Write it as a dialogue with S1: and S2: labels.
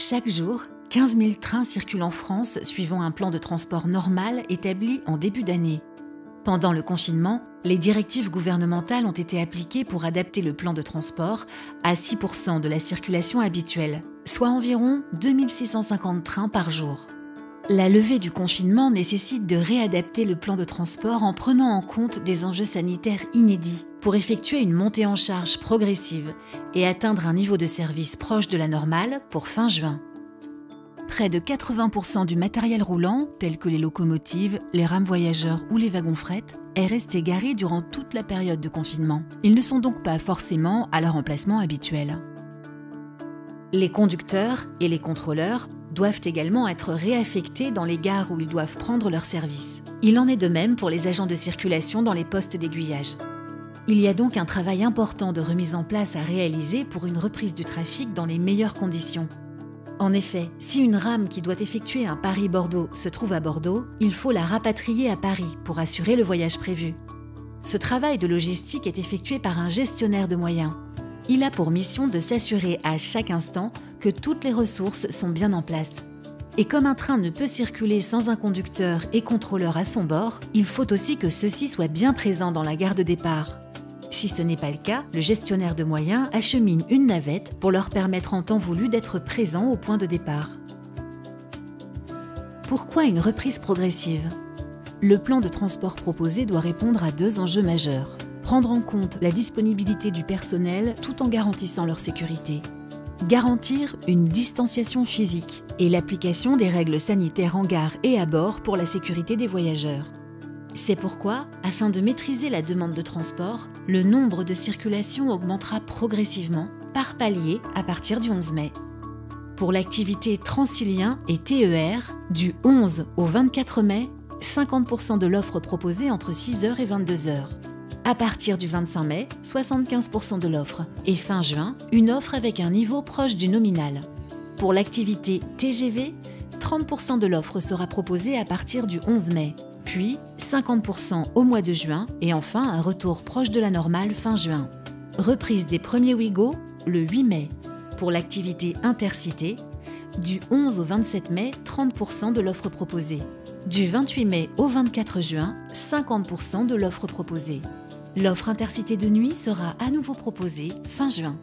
S1: Chaque jour, 15 000 trains circulent en France suivant un plan de transport normal établi en début d'année. Pendant le confinement, les directives gouvernementales ont été appliquées pour adapter le plan de transport à 6% de la circulation habituelle, soit environ 2650 trains par jour. La levée du confinement nécessite de réadapter le plan de transport en prenant en compte des enjeux sanitaires inédits pour effectuer une montée en charge progressive et atteindre un niveau de service proche de la normale pour fin juin. Près de 80% du matériel roulant, tel que les locomotives, les rames voyageurs ou les wagons fret, est resté garé durant toute la période de confinement. Ils ne sont donc pas forcément à leur emplacement habituel. Les conducteurs et les contrôleurs doivent également être réaffectés dans les gares où ils doivent prendre leur service. Il en est de même pour les agents de circulation dans les postes d'aiguillage. Il y a donc un travail important de remise en place à réaliser pour une reprise du trafic dans les meilleures conditions. En effet, si une rame qui doit effectuer un Paris-Bordeaux se trouve à Bordeaux, il faut la rapatrier à Paris pour assurer le voyage prévu. Ce travail de logistique est effectué par un gestionnaire de moyens. Il a pour mission de s'assurer à chaque instant que toutes les ressources sont bien en place. Et comme un train ne peut circuler sans un conducteur et contrôleur à son bord, il faut aussi que ceux-ci soient bien présents dans la gare de départ. Si ce n'est pas le cas, le gestionnaire de moyens achemine une navette pour leur permettre en temps voulu d'être présents au point de départ. Pourquoi une reprise progressive ? Le plan de transport proposé doit répondre à deux enjeux majeurs. Prendre en compte la disponibilité du personnel tout en garantissant leur sécurité. Garantir une distanciation physique et l'application des règles sanitaires en gare et à bord pour la sécurité des voyageurs. C'est pourquoi, afin de maîtriser la demande de transport, le nombre de circulations augmentera progressivement, par palier, à partir du 11 mai. Pour l'activité Transilien et TER, du 11 au 24 mai, 50% de l'offre proposée entre 6h et 22h. À partir du 25 mai, 75% de l'offre. Et fin juin, une offre avec un niveau proche du nominal. Pour l'activité TGV, 30% de l'offre sera proposée à partir du 11 mai. Puis 50% au mois de juin et enfin un retour proche de la normale fin juin. Reprise des premiers Ouigo le 8 mai. Pour l'activité Intercité, du 11 au 27 mai, 30% de l'offre proposée. Du 28 mai au 24 juin, 50% de l'offre proposée. L'offre Intercité de nuit sera à nouveau proposée fin juin.